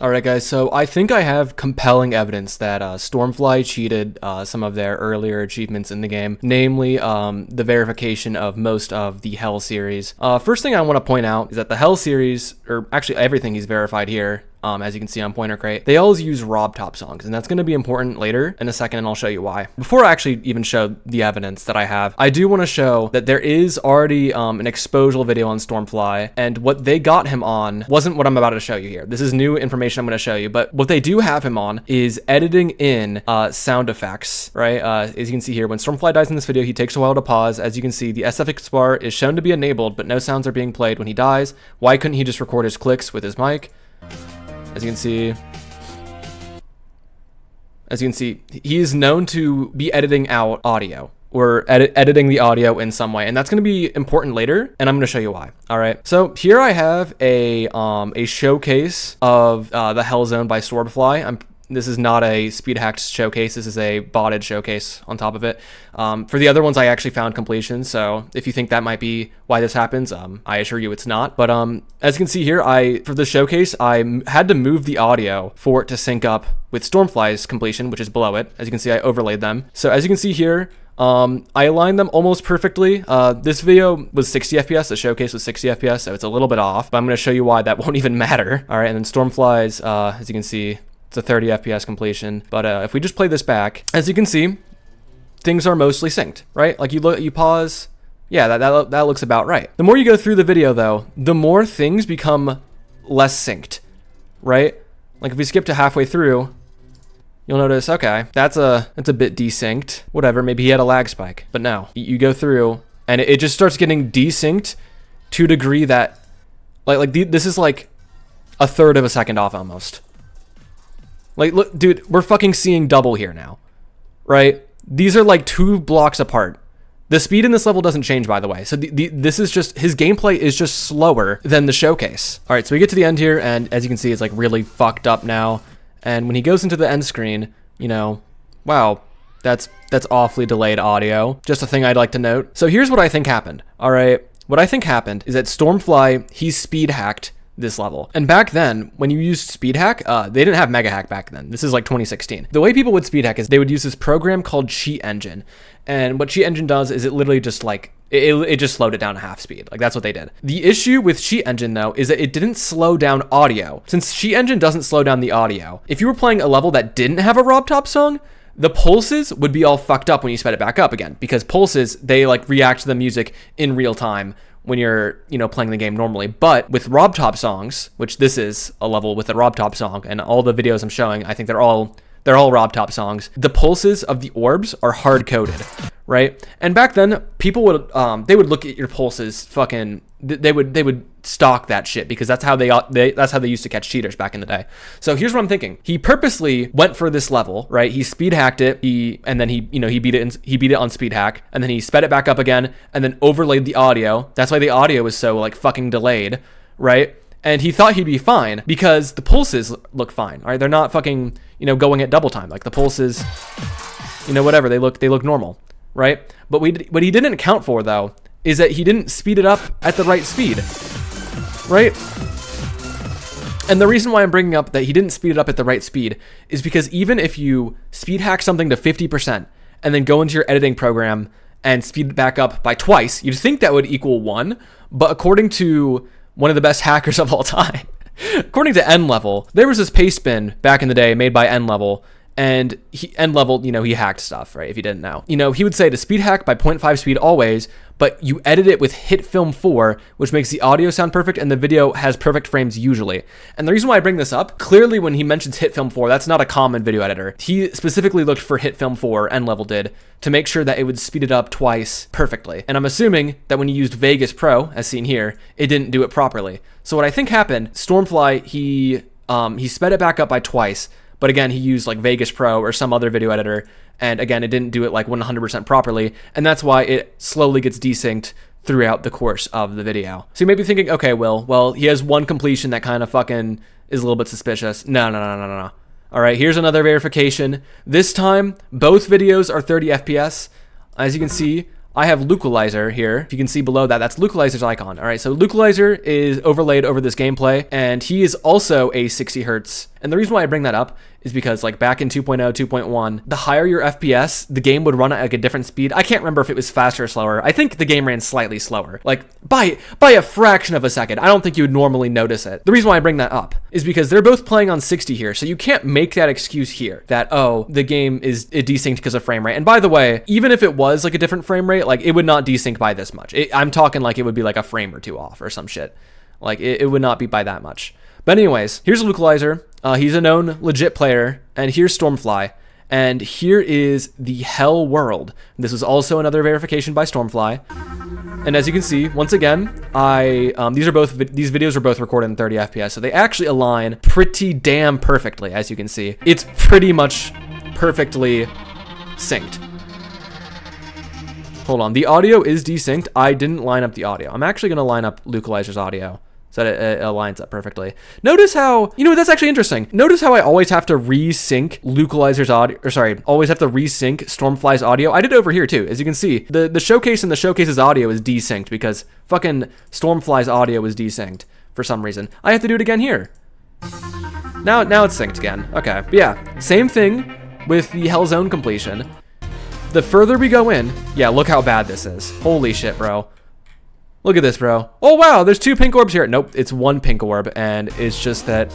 Alright guys, so I think I have compelling evidence that Stormfly cheated some of their earlier achievements in the game, namely the verification of most of the Hell series. First thing I want to point out is that the Hell series, or actually everything he's verified here, as you can see on Pointer Crate, they always use Rob Top songs, and that's going to be important later in a second, and I'll show you why. Before I actually even show the evidence that I have, I do want to show that there is already an exposure video on Stormfly, and what they got him on wasn't what I'm about to show you here. This is new information I'm going to show you, but what they do have him on is editing in sound effects, right? As you can see here, when Stormfly dies in this video, he takes a while to pause. As you can see, the SFX bar is shown to be enabled, but no sounds are being played when he dies. Why couldn't he just record his clicks with his mic? As you can see, he is known to be editing out audio or editing the audio in some way, and that's going to be important later, and I'm going to show you why. All right, so here I have a showcase of the Hell Zone by Stormfly. This is not a speed hacked showcase. This is a botted showcase on top of it. For the other ones, I actually found completion. So if you think that might be why this happens, I assure you it's not. But as you can see here, for the showcase, I had to move the audio for it to sync up with Stormfly's completion, which is below it. As you can see, I overlaid them. So as you can see here, I aligned them almost perfectly. This video was 60 FPS, the showcase was 60 FPS, so it's a little bit off, but I'm going to show you why that won't even matter. All right, and then Stormfly's, as you can see, it's a 30 FPS completion. But if we just play this back, as you can see, things are mostly synced, right? Like you pause, yeah, that looks about right. The more you go through the video though, the more things become less synced, right? Like if we skip to halfway through, you'll notice, okay, that's a bit desynced. Whatever, maybe he had a lag spike. But no, you go through and it just starts getting desynced to a degree that this is like a third of a second off almost. Like, look, dude, we're fucking seeing double here now, right? These are like 2 blocks apart. The speed in this level doesn't change, by the way. So this is just, his gameplay is just slower than the showcase. All right, so we get to the end here, and as you can see, it's like really fucked up now. And when he goes into the end screen, you know, wow, that's awfully delayed audio. Just a thing I'd like to note. So here's what I think happened, all right? What I think happened is that Stormfly, he speed hacked this level. And back then, when you used speed hack, they didn't have mega hack back then. This is like 2016. The way people would speed hack is they would use this program called Cheat Engine. And what Cheat Engine does is it literally just like, it just slowed it down to half speed. Like that's what they did. The issue with Cheat Engine though, is that it didn't slow down audio. Since Cheat Engine doesn't slow down the audio, if you were playing a level that didn't have a Rob Top song, the pulses would be all fucked up when you sped it back up again, because pulses, they like react to the music in real time when you're, you know, playing the game normally. But with Rob Top songs, which this is a level with a Rob Top song, and all the videos I'm showing, I think they're all Rob Top songs. The pulses of the orbs are hard coded, right? And back then, people would they would look at your pulses, fucking, they would stalk that shit, because that's how they used to catch cheaters back in the day. So here's what I'm thinking: he purposely went for this level, right? He speed hacked it, and then he beat it on speed hack, and then he sped it back up again, and then overlaid the audio. That's why the audio was so like fucking delayed, right? And he thought he'd be fine because the pulses look fine, all right? They're not fucking, you know, going at double time. Like the pulses, you know, whatever, they look normal, right? But what he didn't account for though is that he didn't speed it up at the right speed, right? And the reason why I'm bringing up that he didn't speed it up at the right speed is because even if you speed hack something to 50% and then go into your editing program and speed it back up by twice, you'd think that would equal 1, but according to one of the best hackers of all time, according to N-Level, there was this paste spin back in the day made by N-Level, and N-Level, you know, he hacked stuff, right? If you didn't know. You know, he would say to speed hack by 0.5 speed always, but you edit it with hit film 4, which makes the audio sound perfect and the video has perfect frames usually. And the reason why I bring this up, clearly when he mentions hit film 4, that's not a common video editor. He specifically looked for hit film 4, N-Level did, to make sure that it would speed it up twice perfectly. And I'm assuming that when you used Vegas Pro, as seen here, it didn't do it properly. So what I think happened, Stormfly, he sped it back up by twice, but again, he used like Vegas Pro or some other video editor, and again, it didn't do it like 100% properly, and that's why it slowly gets desynced throughout the course of the video. So you may be thinking, okay, well, he has one completion that kind of fucking is a little bit suspicious. No. All right, here's another verification. This time, both videos are 30 FPS. As you can see, I have Localizer here. If you can see below that, that's Localizer's icon. All right, so Localizer is overlaid over this gameplay, and he is also a 60 hertz. And the reason why I bring that up is because like back in 2.0, 2.1, the higher your FPS, the game would run at like a different speed. I can't remember if it was faster or slower. I think the game ran slightly slower, like by a fraction of a second. I don't think you would normally notice it. The reason why I bring that up is because they're both playing on 60 here, so you can't make that excuse here that, oh, the game is desynced because of frame rate. And by the way, even if it was like a different frame rate, like it would not desync by this much. I'm talking like it would be like a frame or two off or some shit. Like it would not be by that much. But anyways, here's Localizer. He's a known legit player, and here's Stormfly, and here is the Hell World. This is also another verification by Stormfly, and as you can see, once again, these videos are both recorded in 30 FPS, so they actually align pretty damn perfectly. As you can see, it's pretty much perfectly synced. Hold on, the audio is desynced. I didn't line up the audio. I'm actually gonna line up Localizer's audio so that it aligns up perfectly. Notice how, you know, that's actually interesting. Notice how I always have to resync Localizer's audio, or sorry, always have to resync Stormfly's audio. I did it over here too. As you can see, the showcase and the showcase's audio is desynced because fucking Stormfly's audio is desynced for some reason. I have to do it again here. Now it's synced again. Okay, but yeah, same thing with the Hell Zone completion. The further we go in, yeah, look how bad this is. Holy shit, bro. Look at this, bro. Oh, wow, there's 2 pink orbs here. Nope, it's 1 pink orb, and it's just that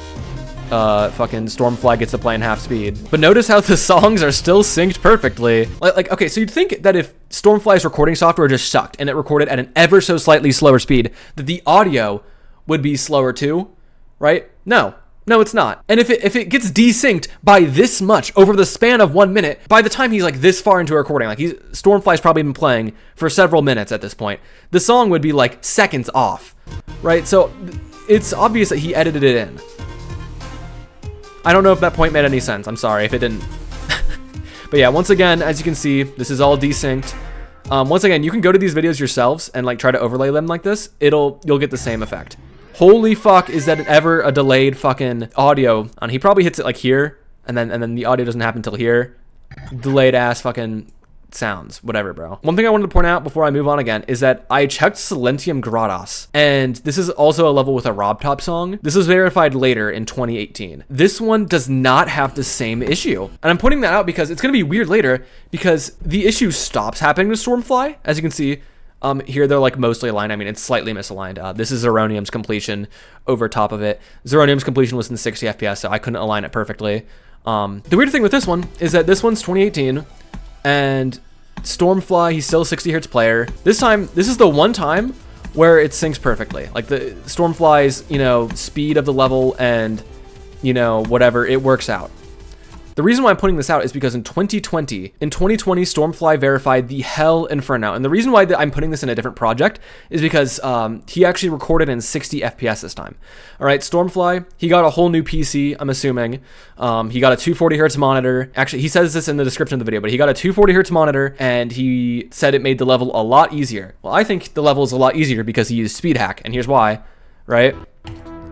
fucking Stormfly gets to play in half speed. But notice how the songs are still synced perfectly. Like, okay, so you'd think that if Stormfly's recording software just sucked and it recorded at an ever so slightly slower speed, that the audio would be slower too, right? No, it's not. And if it gets desynced by this much over the span of 1 minute, by the time he's like this far into a recording, like Stormfly's probably been playing for several minutes at this point, the song would be like seconds off, right? So it's obvious that he edited it in. I don't know if that point made any sense. I'm sorry if it didn't. But yeah, once again, as you can see, this is all desynced. Once again, you can go to these videos yourselves and like try to overlay them like this. You'll get the same effect. Holy fuck, is that ever a delayed fucking audio? And he probably hits it like here, and then the audio doesn't happen until here. Delayed ass fucking sounds, whatever, bro. One thing I wanted to point out before I move on again is that I checked Silentium Grados, and this is also a level with a Rob Top song. This was verified later in 2018. This one does not have the same issue. And I'm pointing that out because it's gonna be weird later because the issue stops happening with Stormfly. As you can see, here they're like mostly aligned. I mean, it's slightly misaligned. This is Zeronium's completion over top of it. Zeronium's completion was in 60 FPS, so I couldn't align it perfectly. The weird thing with this one is that this one's 2018, and Stormfly, he's still a 60 hertz player. This is the one time where it syncs perfectly. Like the Stormfly's, you know, speed of the level and, you know, whatever, it works out. The reason why I'm putting this out is because in 2020, Stormfly verified the Hell Inferno. And the reason why I'm putting this in a different project is because he actually recorded in 60 FPS this time. All right, Stormfly, he got a whole new PC, I'm assuming. He got a 240 hertz monitor. Actually, he says this in the description of the video, but he got a 240 hertz monitor, and he said it made the level a lot easier. Well, I think the level is a lot easier because he used speed hack, and here's why, right?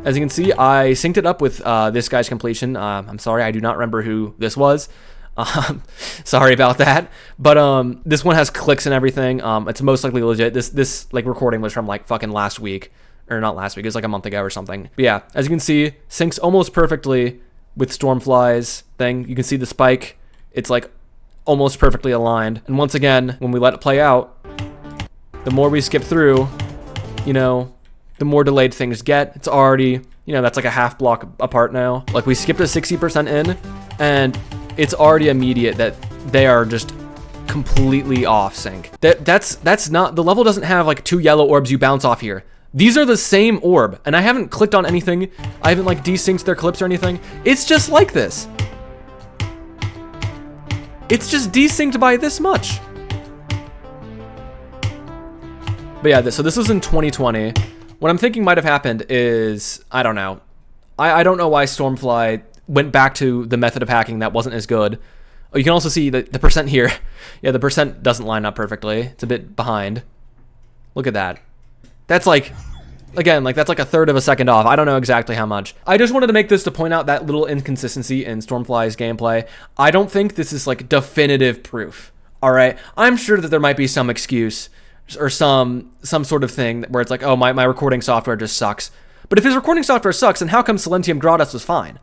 As you can see, I synced it up with this guy's completion. I'm sorry, I do not remember who this was. Sorry about that. But this one has clicks and everything. It's most likely legit. This like recording was from like fucking last week. Or not last week, it was like a month ago or something. But yeah, as you can see, syncs almost perfectly with Stormfly's thing. You can see the spike. It's like almost perfectly aligned. And once again, when we let it play out, the more we skip through, you know, the more delayed things get. It's already, you know, that's like a half block apart now. Like we skipped a 60% in, and it's already immediate that they are just completely off sync. That's not, the level doesn't have like 2 yellow orbs you bounce off here. These are the same orb, and I haven't clicked on anything. I haven't like desynced their clips or anything. It's just like this. It's just desynced by this much. But yeah, so this was in 2020. What I'm thinking might have happened is, I don't know. I don't know why Stormfly went back to the method of hacking that wasn't as good. Oh, you can also see the percent here. Yeah, the percent doesn't line up perfectly. It's a bit behind. Look at that. That's like, again, like that's like a third of a second off. I don't know exactly how much. I just wanted to make this to point out that little inconsistency in Stormfly's gameplay. I don't think this is like definitive proof All right. I'm sure that there might be some excuse or some sort of thing where it's like, oh, my recording software just sucks. But if his recording software sucks, then how come Silentium Gratis was fine,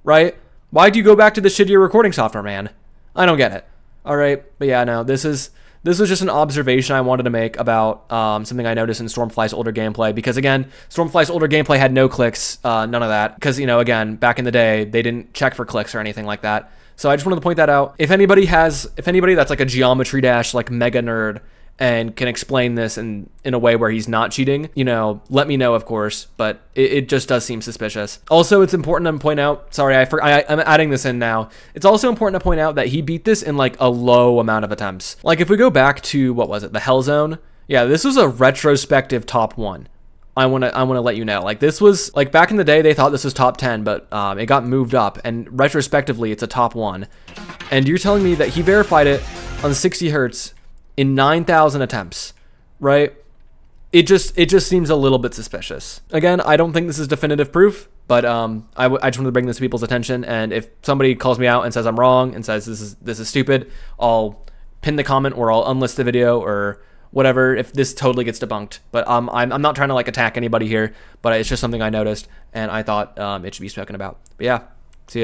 right? Why do you go back to the shittier recording software, man? I don't get it. All right. But yeah, no, this was just an observation I wanted to make about something I noticed in Stormfly's older gameplay. Because again, Stormfly's older gameplay had no clicks, none of that. Because, you know, again, back in the day, they didn't check for clicks or anything like that. So I just wanted to point that out. If anybody that's like a Geometry Dash like mega nerd and can explain this in a way where he's not cheating, you know, let me know, of course, but it just does seem suspicious. Also, it's important to point out, sorry, I'm adding this in now. It's also important to point out that he beat this in like a low amount of attempts. Like if we go back to, what was it, the Hell Zone? Yeah, this was a retrospective top 1. I want to let you know, like this was like back in the day, they thought this was top 10, but it got moved up, and retrospectively it's a top 1. And you're telling me that he verified it on 60 hertz in 9,000 attempts, right? It just seems a little bit suspicious. Again, I don't think this is definitive proof, but I just wanted to bring this to people's attention. And if somebody calls me out and says I'm wrong and says this is stupid, I'll pin the comment or I'll unlist the video or whatever if this totally gets debunked. But I'm not trying to like attack anybody here, but it's just something I noticed and I thought it should be spoken about. But yeah, see ya.